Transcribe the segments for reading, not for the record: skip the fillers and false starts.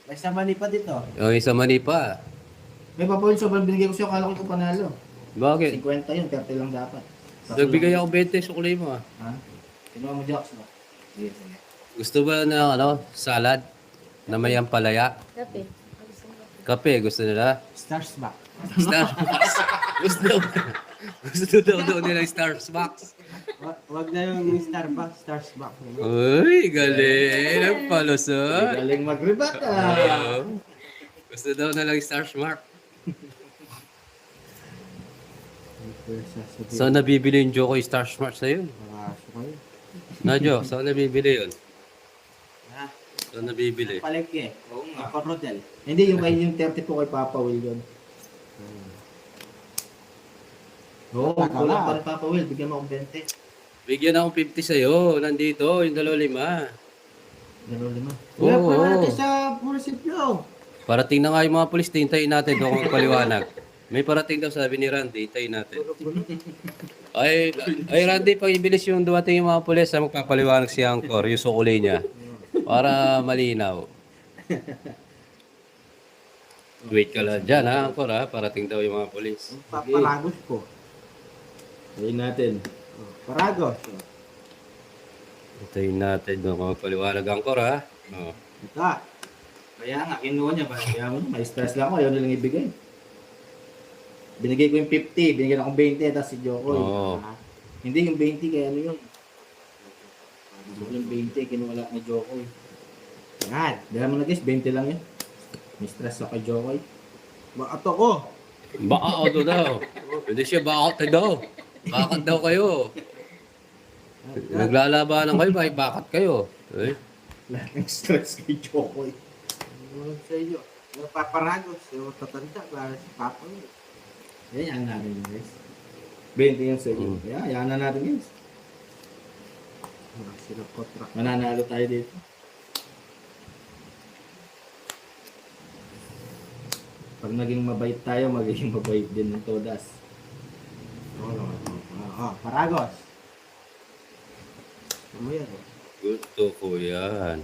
May sama ni pa dito. Yung isa Manipa. May papawin sobrang binigay ko sa'yo, kala ko panalo. Bakit? 50 yun, 30 lang dapat. Nagbigay ako 20 sa kulay mo ah. Ha? Kinuha mo Jocks, no? Sige, sige. Gusto ba ng salad? Na may ampalaya? Kape. Kape, gusto nila? Stars back. Starbucks. gusto daw nila yung Starbucks. Wag na yung Starbucks, Stars back. Uy, galing. Nagpalusot. Galing mag-rebat Gusto daw nila yung Starbucks. Saan nabibili yung Joko yung Starbucks sa'yo? Makaso kayo. Nadyo, saan nabibili yun? Ha? Saan nabibili? Palengke. Oo nga. Rodel. Hindi, yung 30 po kay Papa Will yun. Oo, kulang pa rin Papa Will. Bigyan mo akong 20. Bigyan akong 50 sa'yo. Nandito, yung 2.5. Gano'n lima. Oo. Wala pa natin sa munisipyo. Parating na nga yung mga polis, hintayin natin doon magpaliwanag. May parating daw sabi ni Randy, hintayin natin. Ay Randy, pag ibilis yung dumating yung mga polis, magpapaliwanag si Angkor, yung sukuli niya. Para malinaw. Wait ka lang dyan ha, Angkor ha, parating daw yung mga polis. Paragos po. Hintayin natin. Paragos. Hintayin natin doon magpaliwanag, Angkor ha. Oh. Ito. Kaya nga, kinuha niya ba? Kaya mo, may stress lang ako. Ayaw nilang ibigay. Binigay ko yung 50. Binigyan akong 20. Tapos si Joko. Oo. Hindi yung 20. Kaya ano yun? Yung 20. Kinuha lang ni Joko. Yan. Dahil mo na guys, 20 lang yun. May stress ako kay Joko. Bakit ako? Baka auto daw. Hindi siya bakit daw. Bakit daw kayo? Naglalabanan kayo, bakit kayo? Eh? Lahat ng stress kay Joko. Ano sa iyo? Yung paparagos. Yung tatanda. Para si Papa. Yan natin guys. 20 yun sa iyo. Yan na natin guys. Sila kontra. Mananalo tayo dito. Pag naging mabait tayo, magiging mabait din ng todas. Paragos. Ano yan? Gusto ko yan.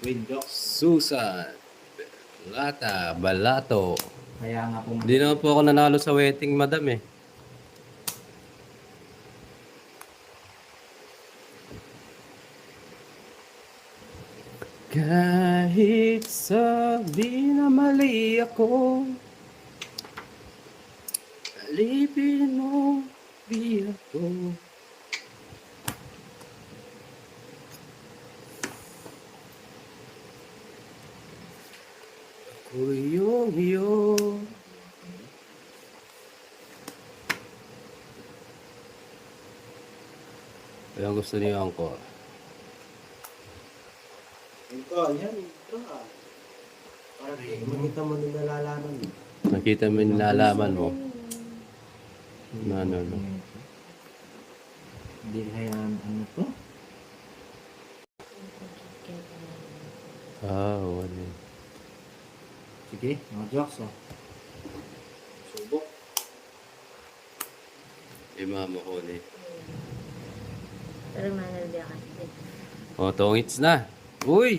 Window. Susan. Lata. Balato. Kaya nga po. Hindi naman po ako nanalo sa wedding, madam eh. Kahit sabi na mali ako, alipin mo, di ako. Ako yung iyo. Ayan gusto niyo Angkor. Ito, yan. Ito. Para makita mo nung nalalaman. Nakita mo yung nilalaman mo. Ano. Hindi kaya ano to? Wala. Sige, mga jokes oh. Subok. Mama ko ni. Pero manalbiyakan. O, tongits na. Uy!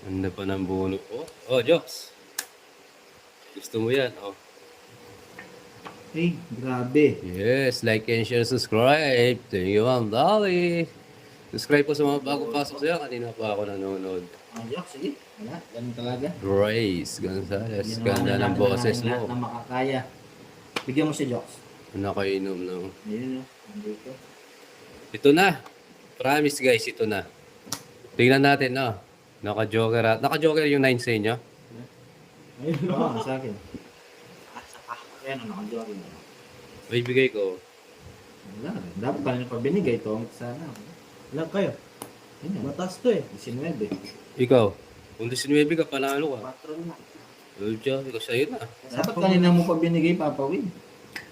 Ano pa ng buno ko? Oh, Jokes. Gusto mo yan, oh. Hey, grabe. Yes, like and share, subscribe. Thank you, Ma'am Dolly. Subscribe po sa mga bagong pasok sa'yo. Kanina pa ako nanonood. Mga jokes, sige. Wala, ganun talaga. Grace Gonzalez. Ginawa Ganda na ng natin boses lahat mo. na makakaya. Bigyan mo si jokes. Nakainom na. Ayun oh, nandito. Ito na. Promise guys, ito na. Tingnan natin, no? Naka-joker at... Naka-joker yung 9 sa inyo? Ayun oh, sa akin. Ayan o, nakajorin. May bigay ko. Wala, dapat kanina pa binigay ito. Sana. Ilan kayo? Mataas to eh. 19. Ikaw, kung 19 ka, panalo ka. 4 na. Diyan, ikaw sa'yo na. Dapat kanina mo pa binigay, Papa Win.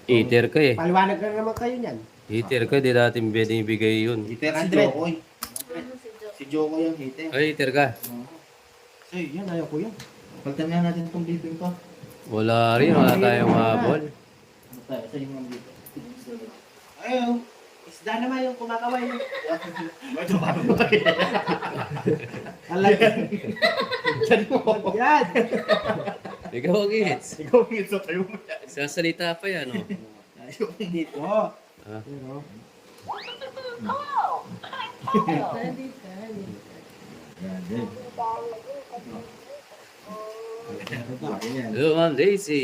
Eater ka eh. Paliwanag na naman kayo niyan. Eater ka, di natin binibigay yun. Hater si 100. Jokoy. Si Joko yung hater. Ay, eater ka. Sa'yo yan, ayaw ko yan. Pagtan nga natin itong bibing ko. Wala rin, wala tayong habol. Ano tayo? Sa yung mga dito. Ayaw. Isda naman yung kumakaway. Medyo parang Alag. Diyan mo. Yan. Ikaw ang hits. Ikaw ang ito tayo mo yan. Sasalita pa yan, oh. Ayaw dito. Oh. Ah. Pero, Yan din. Yan. Hello, Ma'am Daisy.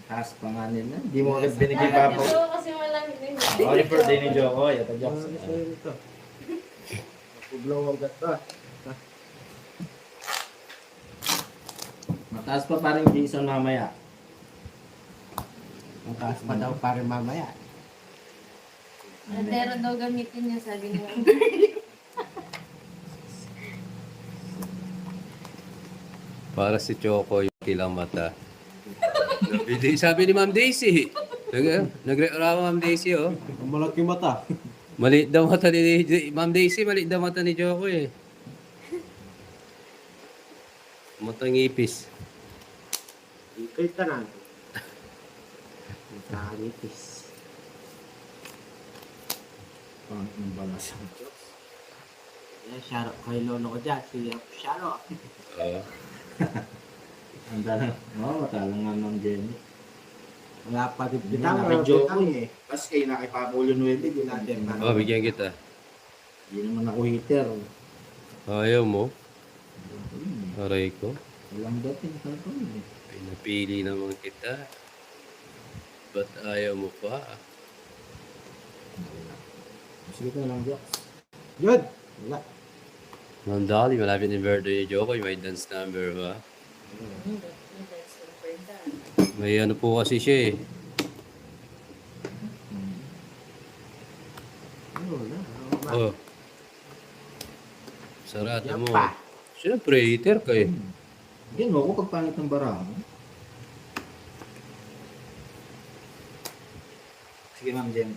Taas pa nga nila. Hindi mo agad binigay pa po. Kasi malamig din. Oh, yung birthday ni Joko. Ito, Jokes. ito. Puglaw ang gato. Mataas pa parang Jason mamaya. Ang taas pa daw para mamaya. Pero daw gamitin niya, sabi niya. Para si Choco yung kilang mata. Sabi ni Ma'am Daisy. Nagreklamo Ma'am Daisy, oh. Ang malaki mata. Maliit daw mata ni Ma'am Daisy, maliit daw mata ni Choco, eh. Mata ngipis. Ikay tanan. Nakalitis. Pang imbalas ang Jokes. Yan, Sharo. Kay lolo ko dyan. Si Sharo. Oo. Ang dala. Oo, matalang nga ng Jenny. Wala pa rin Hindi pitang. na kay Joko eh. Kasi kayo na kay Pabulo Nueve, di natin. Oh, bigyan kita. Hindi naman ako hater. Ayaw mo? Aray ko. Walang dating sa ito eh. Pinapili naman kita. Ba't ayaw mo pa? Sige ka lang, Jokes. Yun. Wala. Ma'am Dolly, malapit ni birthday ni Choco. May dance number ba? May ano po kasi siya, eh. Wala. Oh. Sarado Yan mo. pa. Siyempre, hater ka, eh. Yan mo ako pagpangit ng barang. Sige, Ma'am Jem.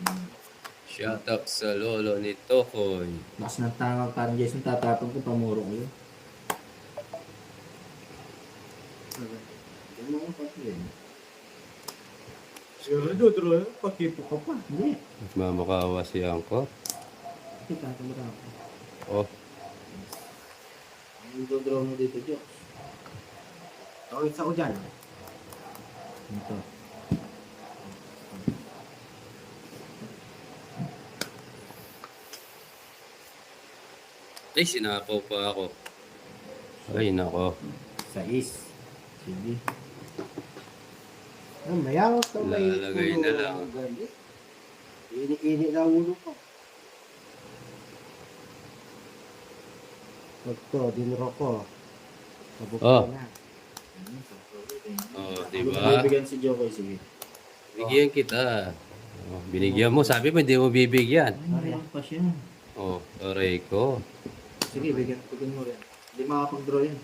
Shout out sa lolo ni Tokoy. Lakas ng tanga parang Jason tatapon ko pamuro ko yun. Yan mo ako pati eh. Siguro doon. Pakipo ka pa. Hindi. Mamakawa si Angkor. Hindi, tatamara ako. Oh, Ang dodraw mo dito, Jokes. Tawid sa ko dyan. Ito. ay, sinapaw pa ako. Ay, nako. Sais. Sige. Mayawak ka may Lalagay na lang. Ini na ulo ko. Pag to, dinro ko. Sabok Oh. na. Oh, Ano diba? ba bibigyan si Jokoy? Sige. Bigyan kita. Oh, binigyan mo. Sabi mo, hindi mo bibigyan. Ay, pa siya. Oh, aray ko. Sige, bigyan mo rin. Hindi makapag-draw yan.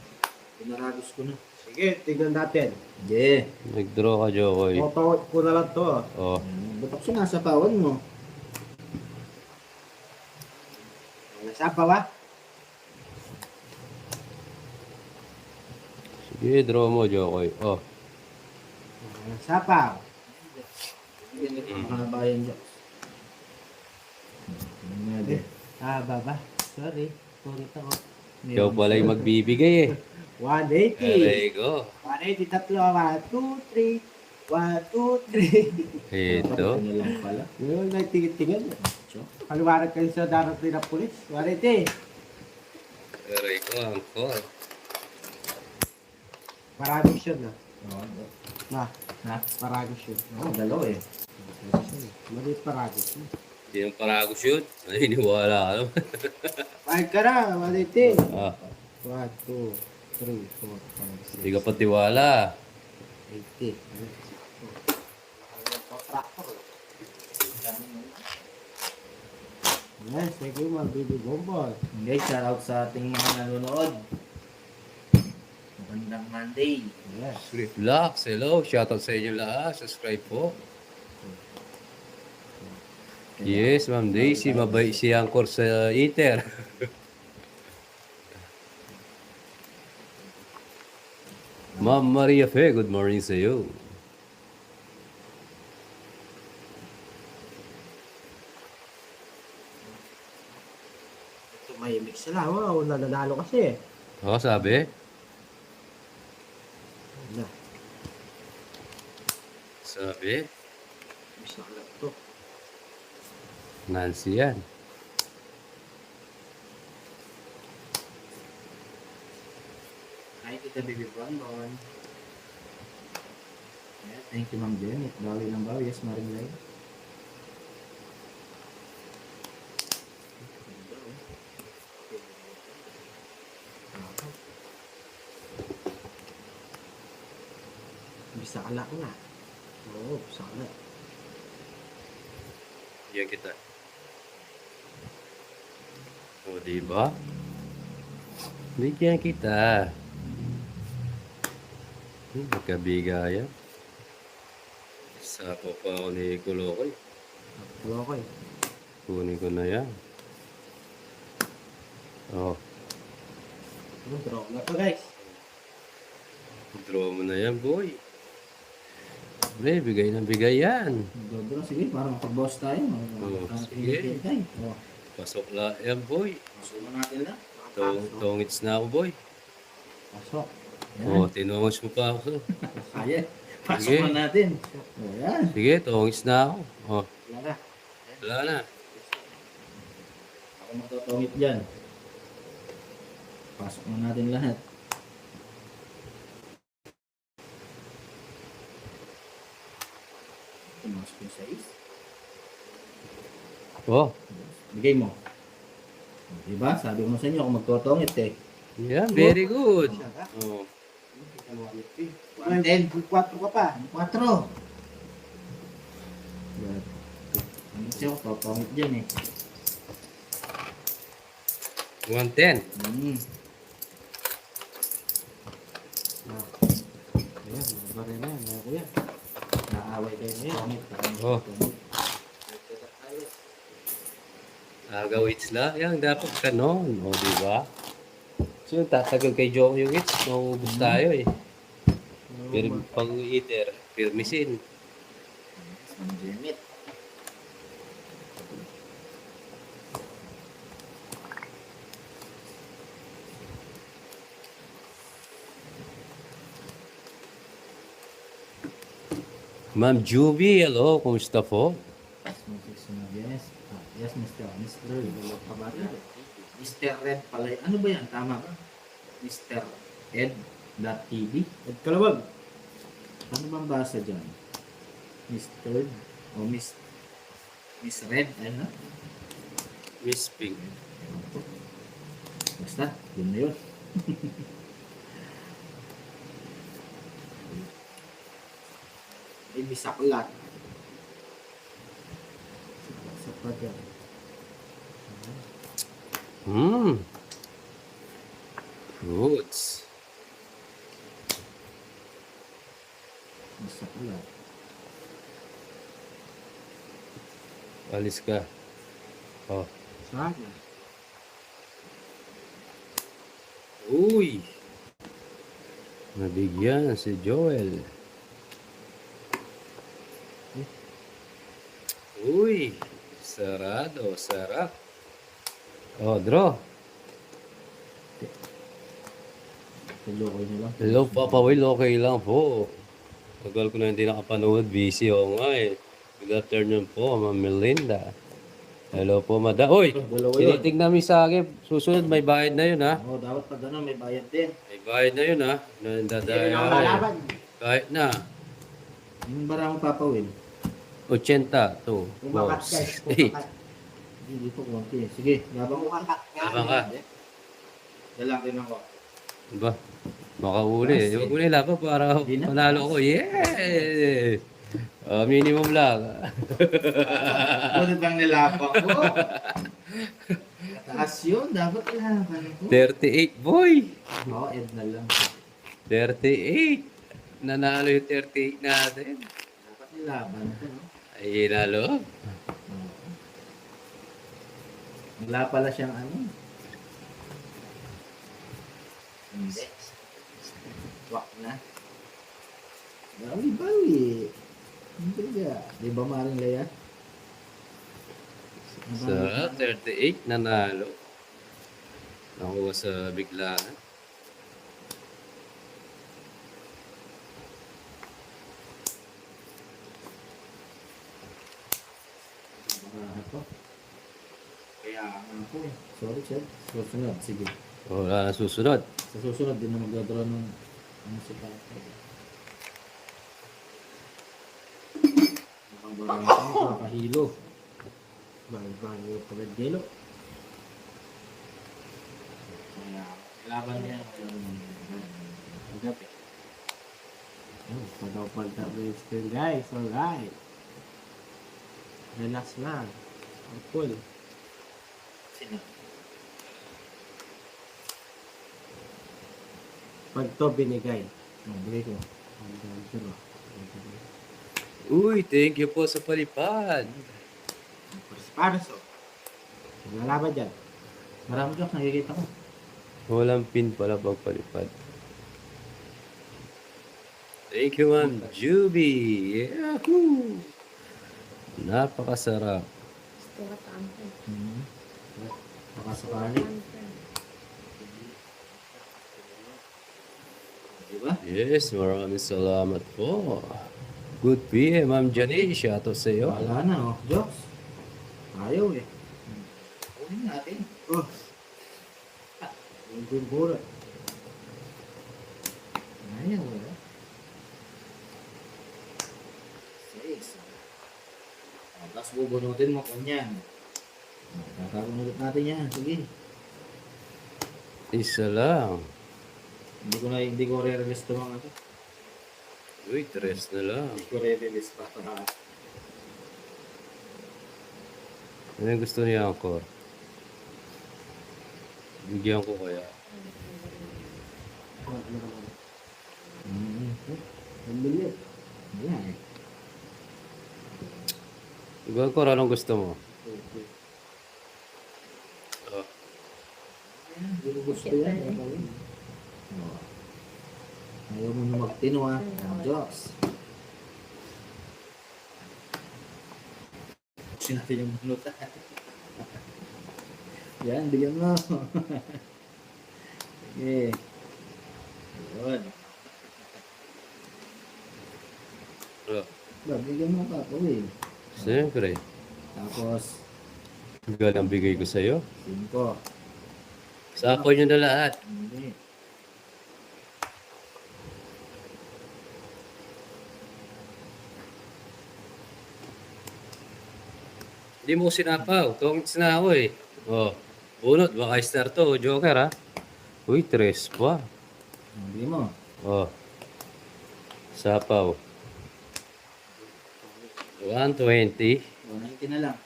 Pinaragos ko na. Sige, tignan natin. Yeah. Nag-draw ka, Jokoy. Totoo ko na lang to. Oh, Ba't ako sinasapawan mo? Nasapa ba? sige, draw mo, Jokoy. Oh, Nasapa. Mga bayan dyan. Hindi. Baba. Sorry. Sorry ako. ikaw pala yung magbibigay, eh. 180. Aray ko. 180 tatlo. 1, 2, 3. 1, 2, 3. Ito. Ano lang pala. Yun, nagtingin-tingin. Paliwanag kayo sa darating na pulis. 180. Aray ko, Angkor. Paragos yun na. Oo. Na, Ha? paragos yun. Oo, dalawa eh. Maliit paragos. Hindi yung paragos yun. Naniniwala ka naman. Kahit ka na, 180. Ah, 1, 2, 3, 4, 5, 6, hindi ka pa tiwala. 80. Yes, thank you, mga baby bombol. Guys, shout out sa ating mga nanonood. Magandang Monday. Yes. Relax, hello. Shoutout sa inyo lahat. Subscribe po. Yes, Ma'am Daisy. Mabait si Angkor sa Ether. Ma'am Maria Fe, good morning sa iyo. Tumahimik sila. Wow, nananalo kasi. Oo, sabi. Wala. Sabi. Bisa ka lang to. Nancy yan. Ay, kita baby bonbon. Yeah, thank you, Ma'am Janet. Bawi ng bawi. Yes, Maring Lai. Bisa ka lang nga. Oo, bisa ka lang. Yan kita. O, diba? Bigyan kita. Magkabigayan. Sapo pa ako ni Kulokoy. Wala ko eh. Kunin ko na yan. Oh, Draw na to guys. draw mo na yan, boy. Pre, bigay na bigay yan. Dobro, sige, parang pag-boss tayo. Oo, sige. Sige. Oh, Pasok la yan, boy. sumo natin na. Tongits na ako, boy. Pasok. Oh, tinongos mo pa ako. Kaya. Pasok Sige. na natin. Ayan. Sige, tongits na ako. Oh, Wala na. wala na. Ako matutungit dyan. Pasok na natin lahat. Pumasok yung 6. Oh, Bigay mo. Diba? Sabi mo sa inyo kung magtutungit eh. yeah, very good. Siya ka. Oh, Ay, 4 ka pa. 4. Ano siya ako tutungit dyan eh. 110. Hmm. Ayan, mga rin na yan, mga kuya. Naaway kayo ngayon. Oh. Agawits lang. Yan, dapat kanon. O, di ba? So, tatagal kay Jong yung hits. Maubos tayo eh. Pero pag eater, pirmisin. Ang Janet. Ma'am Juvie, hello. Kumusta po? Yes. Yes, Mr. Mr. Red pala. Ano ba yan? Tama ba? Mr. Ed.tv. Ed Kalawag. Ano bang basa dyan? Mr. O Miss Red. Ano? Miss Pink. Basta, yun na yun. Ay, bisa ka lang. Sa pagka. Fruits. Basta pala. Alis ka. Oh. Sana. Uy! Nabigyan si Joel. Uy! Sarado, sarap. Oh, draw. Tuloy nyo lang. Hello, Papa Will. Okay lang po. Tagal ko na hindi nakapanood. Busy ako nga eh. Good afternoon po, Ma'am Melinda. Hello po, Madam. Uy! Dalawa yun. Tinitignan mo sa akin. Susunod, may bayad na yun, ha? Oo, dapat pag ano, may bayad din. May bayad na yun, ha? Hindi na ako Nandadaya. lalaban. Kahit na. Yung barang papawin. 80 to. Kumakat guys. 8. Kumakat. Hindi po konti. Sige, labang ko. Kumakat. Labang ka. Dalang din ako. Diba? Makauli. Huwag mo nilaban para Di na. panalo ko. Yeah! Minimum lang. Ano bang nilapang ko? Taas yun, dapat laban ko. 38, boy! Oo, Ed na lang. 38. Nanalo yung 38 natin. Dapat nilaban ko. No? Ay, nalo. Wala pala siyang ano. Hindi. Wak na. Bawi. Hindi ka. Di ba maring laya? So, 38 nanalo. Nakuha sa biglaan. Ako. Kaya ako eh. Sorry, sir. Susunod, sige. Wala na susunod. Sa susunod, din na magdodro ng ano si Papa. Mukhang barang ko, nakahilo. Bago pa rin gelo. Kaya, laban niya. Gabi. Oh, padaw-palda still guys. Alright. Relax lang. Ang cool. Sino? Pag to binigay. Bigay ko. Ang ganda. Uy, thank you po sa palipad. Parso. Nalaban dyan. Marami ka, nakikita ko. Walang pin pala pag palipad. Thank you, Ma'am Juby. Yahoo! Napakasarap. Gusto ka tampan. Baka sakali. Diba? Yes, maraming salamat po. Good PM, Ma'am Janice. Shoutout sa iyo. Wala na, oh. Jokes. Ayaw eh. Kunin natin. Oh. Yung burat. Ayaw eh. 6. Tapos bubunutin mo kanyan. Kakaroon ulit natin yan. Sige. Isa lang. Hindi ko re-release ito mga ito. Uy, tres na lang. Hindi ko re-release pa. Ano yung gusto niya, Angkor? Bigyan ko kaya. Ang bilit. Yan eh. Ikaw, Angkor, anong gusto mo? Oh. Hindi ko gusto yan. Oh. Ayaw mo na magtino ha. Diyos. Buksin natin yung bunutan. Yan, bigyan mo. Sige. Ayun. Oh. Bigyan mo ka po eh. Siyempre. Tapos, Hanggang ang bigay ko sa'yo. 5. Sako nyo na lahat. Hindi. Hindi mo ko sinapaw. Tungits na ako eh. Oh. Bunot, baka star to. Joker ha. Uy, tres pa. Hindi mo. Oh. Sapaw. 120. 190 na lang.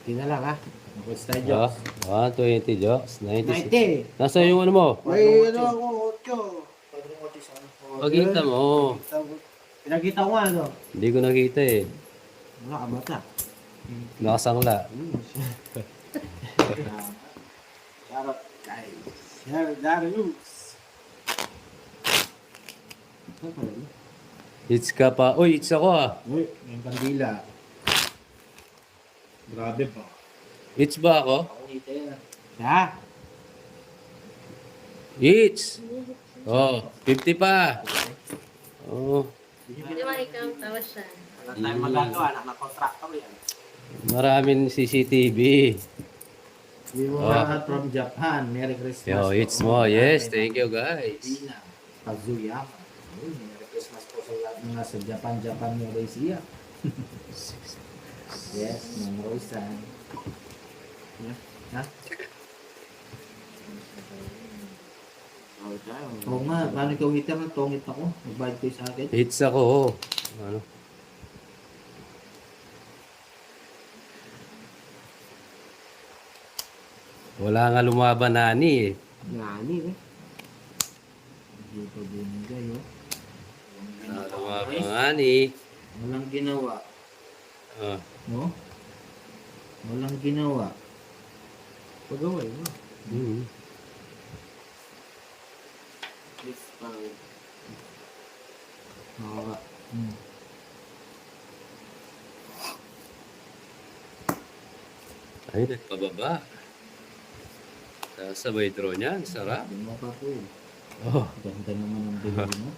90 na lang ha. Tapos tayo, Ah, Diyos. 120 jokes. 96. 90. Nasa yung ano mo? Ay, ano ako, 8. Padrong ko sa ano. Pagkita mo. Pinakita ko nga, ano? Hindi ko nakita eh. Wala ka bata. Nakasangla. Charot, guys. Sir Darius. Ano pala yun? Hits ka pa. Uy, hits ako ah. Uy, yung kandila. Grabe pa. Hits ba ako? Ako nita yan. Siya? Hits. Oh, 50 pa. Oh, Di ba ikaw ang tawa siya? Wala tayong magagawa. Anak na contractor yan. maraming CCTV. We were Ah. from Japan. Merry Christmas. Yo, hits mo. Yes, thank you guys. Tina, Kazuyama. Uy, Merry Christmas po sa lahat ng nasa Japan, Malaysia. Yes, Ma'am Rosan. Ha? Oh, tayo. Oo nga, paano ikaw hitter na tongit ako? Magbayad kayo sa akin. Hits ako. Oh. Ano? Wala nga lumaban na ani eh. Nani eh. Hindi pa binigay, oh. Wala lumaban nga ani. Walang ginawa. Ah. No? Walang ginawa. Pagaway mo. Mhm. This pang... Nakaka. Ay, nagpababa. Sabay draw niyan. Sarap. Hindi mo pa po yun. Oh. Ganda naman ang bilhin mo.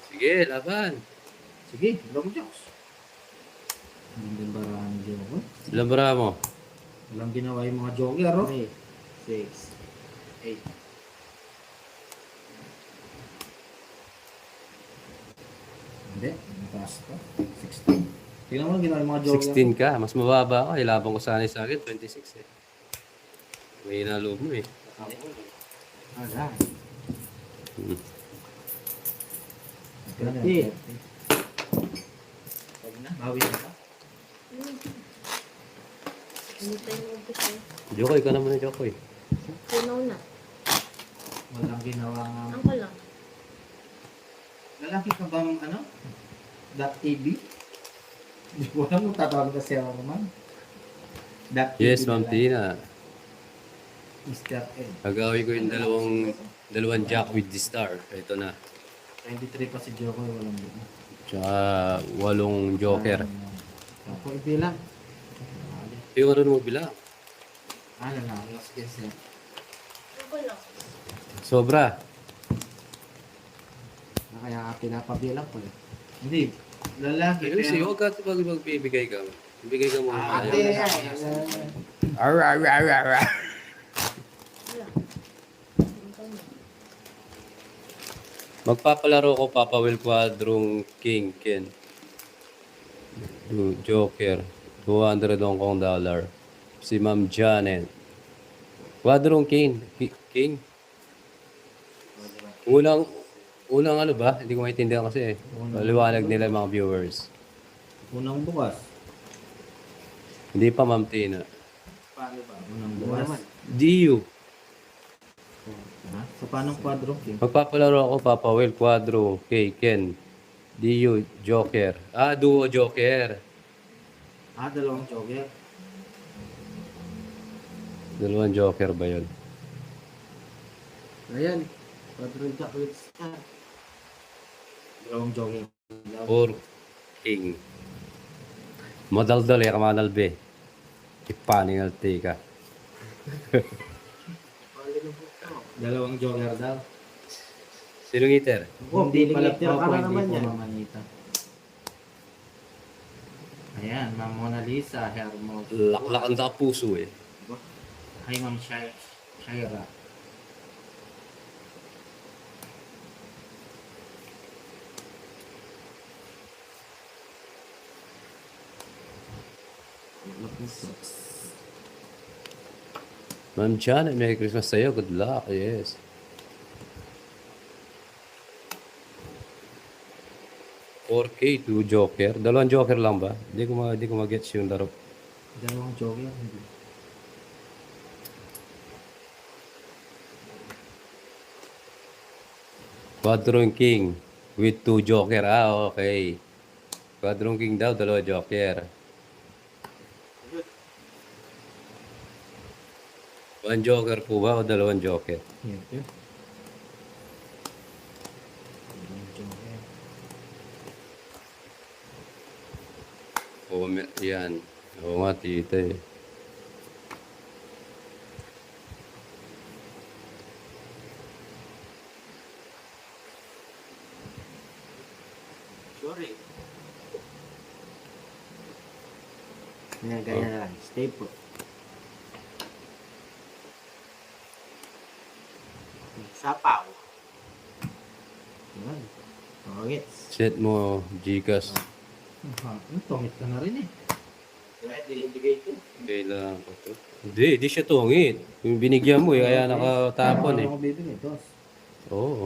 Sige, laban. Sige, long jokes. Hindi din barahan ng joker. Ilang bara mo? Walang ginawa yung mga joker, oh. 3, 6, 8. Hindi, mataas pa. 16. Tingnan mo lang ginawa yung mga joker. 16 ka. Mas mababa ako. Ilabang ko sana sa akin. 26 eh. May inaloob mo eh. Alright. Hmm. Ganun, 30. 30. Pag na, bawi na ka. Hindi tayo mag-umpisa. Jokoy ka naman na Jokoy. Tunaw na. Walang ginawa nga. Ang ko lang. Lalaki ka bang ano? .ab? Hindi ko alam kung tatawag ka siya naman. .ab Yes, Ma'am na lang. Tina. Mr. N. Agawin ko yung dalawang jack with the star. Ito na. 23 pa si Joko, walang gina. Tsaka 8 joker. Ako ibilang. Yung ano mo bilang? Ano na, last guess na. Ang ko lang. Sobra. Kaya nga pinapabilang ko eh. Hindi, lalaki. Ayun siya, huwag ka magbibigay ka. Bigay ka muna. Ate, Ar. Wala. Ang ko na. Magpapalaro ko Papa Will Quadrong King Ken. Joker. 200 Hong Kong dollar. Si Ma'am Janet. Quadrong King. King? Unang ano ba? Hindi ko maintindihan kasi. Maliwanag nila mga viewers. unang bukas. Hindi pa Ma'am Tina. Paano ba? Unang bukas. DU. Ha? So, paano quadro? Magpapalaro ako Papa Will Quadro K Ken. DU Joker. Duo Joker. Dalawang joker. Dalawang Joker ba yun? Ayan. Quadron Jack with star. Dalawang joker. Or King. Madaldal ya kamanal be. Ipaningal tika. Dalawang joker daw. Sinong iter? Hindi pala Tira ka po, na hindi naman po yan. mamanita. Ayan, Ma'am Mona Lisa, Hermos. Laklakan sa puso eh. Hi, Ma'am Shaira. Ma'am Janet, Merry Christmas sa'yo. Good luck. Yes. $4K, 2 Joker. Dalawang Joker lang ba? Hindi ko mag-gets yung laro. Dalawang joker. Hindi. Quadron King with 2 Joker. Okay. Quadron King daw, 2 Joker. 1 Joker po ba o 2 Joker? Yan, yun. Dalawang joker. Yan. Oo nga, tita eh. Sorry. Ganyan na lang. Stay put. Sapaw. Yan. Tongits. Set mo, Gcash. Tongit ka na rin eh. Right, dilibigay ko. Kailangan ko to. Hindi siya tungit. Yung binigyan mo eh, kaya nakatapon eh. Ano ko bibigay? Dos. Oo.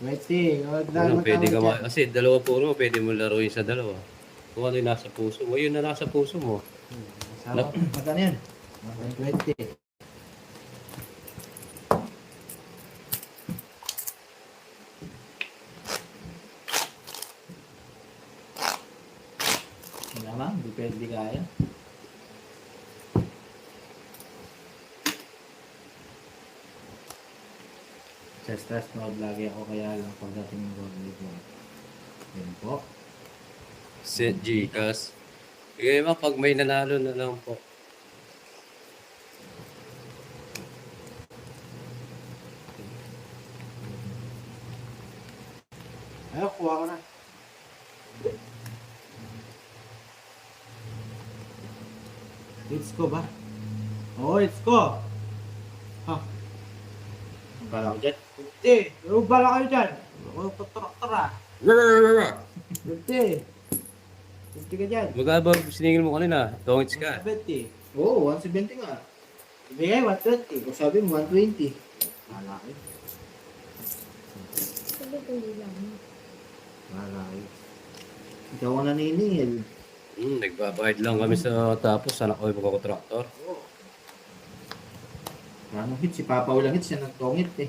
20. Ano, pwede ka kasi dalawa puro mo, pwede mo laruin sa dalawa. Kung ano yung nasa puso mo, yun na nasa puso mo. Magkano yan? 20. Wala ba? Hindi pwede kaya. Sa stress mode lagi ako kaya lang pagdating ng road league mo. Yun po. Set Gcash. Kaya pag may nanalo na lang po. It's ko ba? Oo, it's ko. Ha? Ang kala ko dyan. Hindi. Ano bala kayo dyan? Ako patraktor ah. Hindi. Hindi ka dyan. Magkano ba siningil mo kanina? Tongits ka. 70. Oo, 170 nga. Ibigay, 120. Kung sabi mo, 120. Malaki. Sabi ko hindi lang. Malaki. Ikaw ang naniningil. Nagbabayad lang kami sa tapos anak ko yung pagkakotraktor. Ano hit? Si Papa Ulang hit, siya nagtongit eh.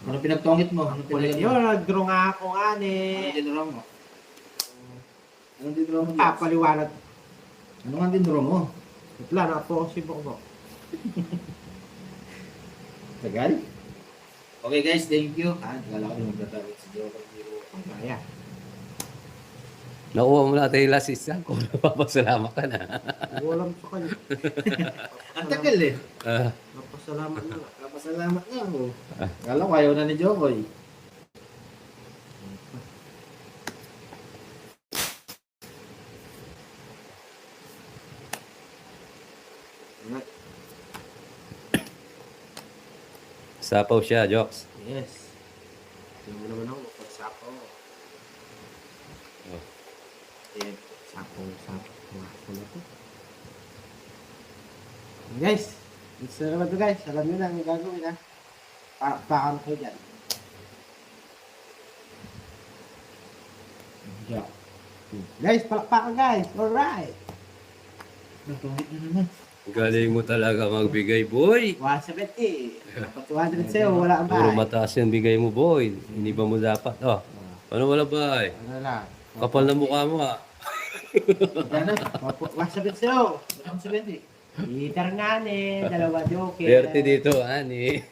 Ano pinagtongit mo? Ano Ulit pinagtongit yun, mo? nag-draw nga ako nga Ano ni. dinraw mo? Ano dinraw mo? Papaliwanag. Ano nga dinraw mo? Wala na po si Bokbok. Tagal? Okay guys, thank you. Kala ko din magtatawag si Joker Zero. Kaya. Nakuha mo natin yung last isa. Kung napapasalamat ka na. Walang sa kanya. Ang tagal eh. Napasalamat na. Kapasalamat nga ako. Kala ko ayaw na ni Jokoy. Sapaw siya, Jokes. Yes. Tingnan mo naman ako, pagsapo. Oh. Ayan, sapo. Ano to? Guys, gusto naman to guys. Alam nyo na ang gagawin ha. Paano kayo dyan? Yeah. Guys, palakpakan guys. Alright. Nagtongit na naman. Galing mo talaga magbigay, boy. 170. Dapat 200 sa'yo, wala ang Puro bahay. mataas yung bigay mo, boy. Hindi ba mo dapat? Oh, ano wala ba? Ano lang. Kapal na mukha mo, ha? Ano? 170 sa'yo. 170. Liter nga ni, dalawa joke. 30 dito, ani.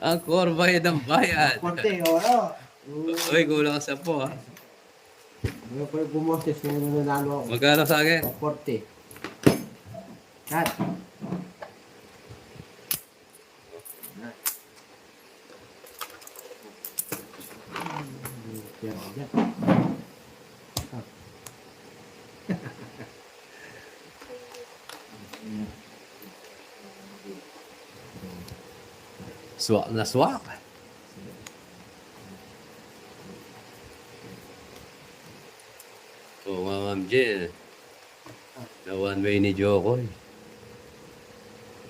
Ang core bayad ang bayad. 40, oo. Uy, kulang ka 10, ha? Ano pa yung bumoses nung nanalo ako? Magkano sa akin? 40. Kat. Swak na swak. Oo nga, Ma'am Jen. Na one way ni Jokoy.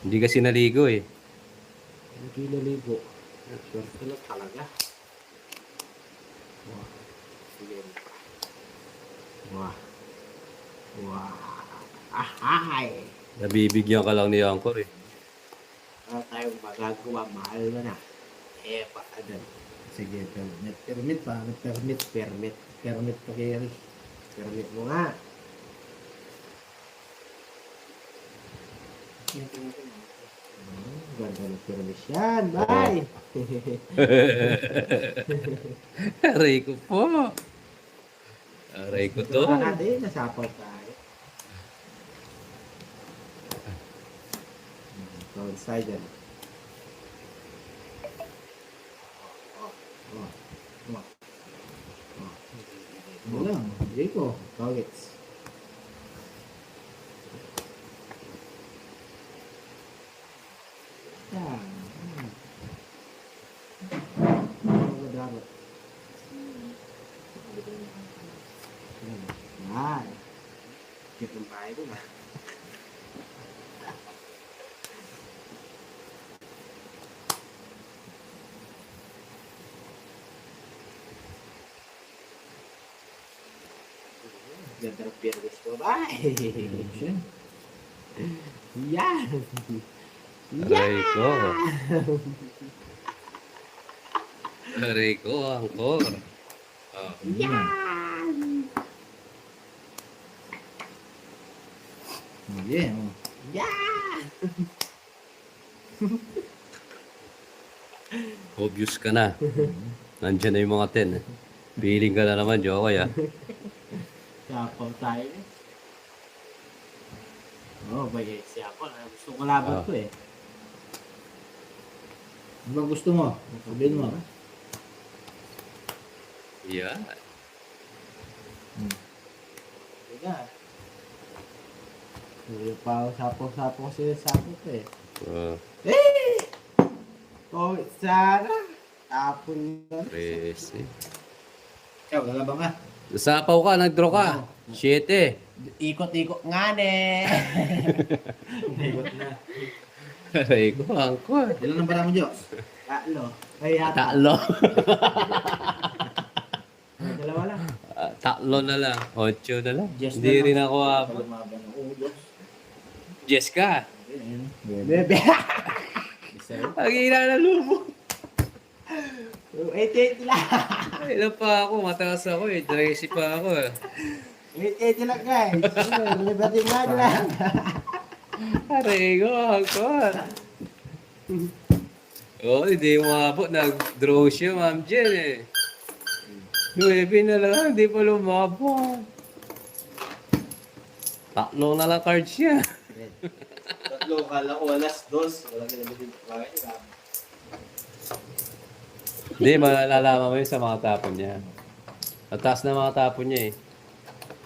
Hindi kasi naligo eh. Hindi naligo. Swerte lang talaga. Wah. Sige. Wah. Wah. Ahay! Nabibigyan ka lang ni Angkor eh. Ano tayong magagawa? Mahal mo na. Eh, paadan. Sige, permit. Permit pa. Permit. Permit. Permit pa kay Permit mo nga. Ganda ng permit yan. Bye! Aray ko po. Aray ko to. Ito natin. Nasapaw tayo. Outside yan. Wala. Hindi ko. Nuggets. Yan. Ano dapat? Yan. Cute ng bahay ko na. Ganda ng pierdes ko. Bye! Siya. Yan! Aray ko. Aray ko, Angkor. Oh. Yan! Yeah. Oh. Yan! Obvious ka na. Nandiyan na yung mga 10. Feeling ka na naman, Jokoy, ha? Siyapaw tayo eh. Oo, bagay siyapaw. Gusto ko laban ko eh. Ano ba gusto mo? Sabihin mo. Yeah. Diga. Sapo-sapo sila sa akin eh. Oh, Oh, sana. Tapon na. presi. Ikaw, lalabang ka. Sapaw ka, nag-draw ka. 7. Ikot-ikot nga ne. Ikot na. Aray ko, angkot. Ilan ang para mo, Diyos? Tatlo. Ay, yata. Tatlo. Dalawa lang. Tatlo na lang. 8 na lang. Just Hindi na lang. rin ako abot. Lumaban ako, Diyos. Yes ka. Ayun. Bebe. Isa. Ang ina na lumo. 88 lang. Ilan pa ako, mataas ako eh. Dressy pa ako eh. 88 lang guys. Liberty nga lang. Aray ko, angkot. Oo, hindi mo abot. Nag-draw siya, Ma'am Jen eh. 9 na lang, hindi pa lumabot. Tatlo na lang card siya. Tatlo, kala ko alas 2. Walang ginagawa dito. Hindi, malalaman mo yun sa mga tapon niya. Mataas na mga tapon niya eh.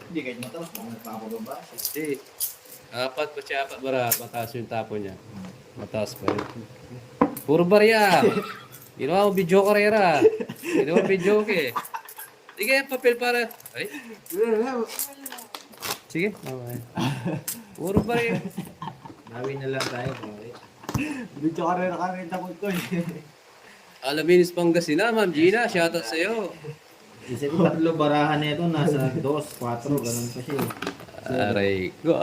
Hindi, kahit matalas, baka nagpapababa siya. Hindi. 4 pa siya, mataas yung tapon niya. Mataas pa yun. Puro barya. Ginawa mo video karera. Ginawa mo video ke. Sige, papel para. Ay, sige. Okay. Puro barya. Bawi na lang tayo, pare. Dito ka rin ako ito eh. Alaminis Pangasinan, Ma'am Gina. Shoutout sa'yo. Isa ko tatlo barahan nito, nasa 2, 4, ganun pa siya. Aray ko.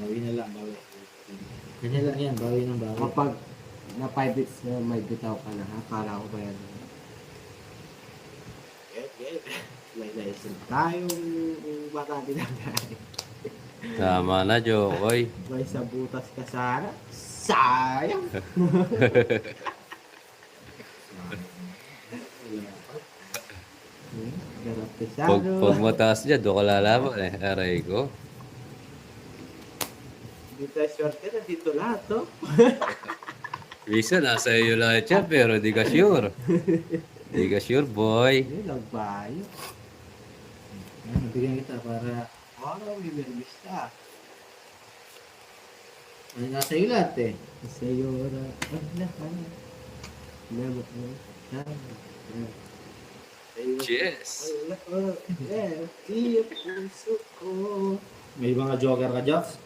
Bawi na lang, bawi. Ganyan lang yan, bawi ng bawi. Kapag na 5 bits na may bitaw ka na ha, kala ko ba yan? May lesson tayong baka dinagay. Tama na, Jokoy. May sa butas ka sana. Sayang! Garap Pag mataas dyan, doon ka lalaban eh. Aray ko. Dito short ka na, dito lahat, no? Bisa, nasa iyo lahat siya, pero di ka sure. Di ka sure, boy. Hindi, nagbayo. Bigyan kita para Oh, bibirbis ka. ano nasa iyo lahat eh. Sa'yo na. Ano? Never. Cheers. Iya, puso ko. May mga joker ka, Joks?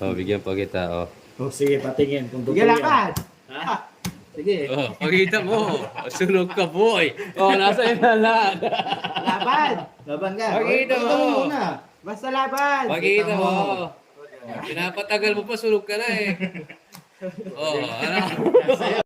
Oh, bigyan pa kita, oh. Oh, sige, patingin kung Sige, lakad! Ha? Sige. Oh, pakita mo. Sunog ka, boy. Oh, nasa iyo na lahat. Laban! Laban ka. Pakita Pakita mo. muna. Basta laban! Pakita mo. Pinapatagal mo pa, sunog ka na eh. Oh, ano?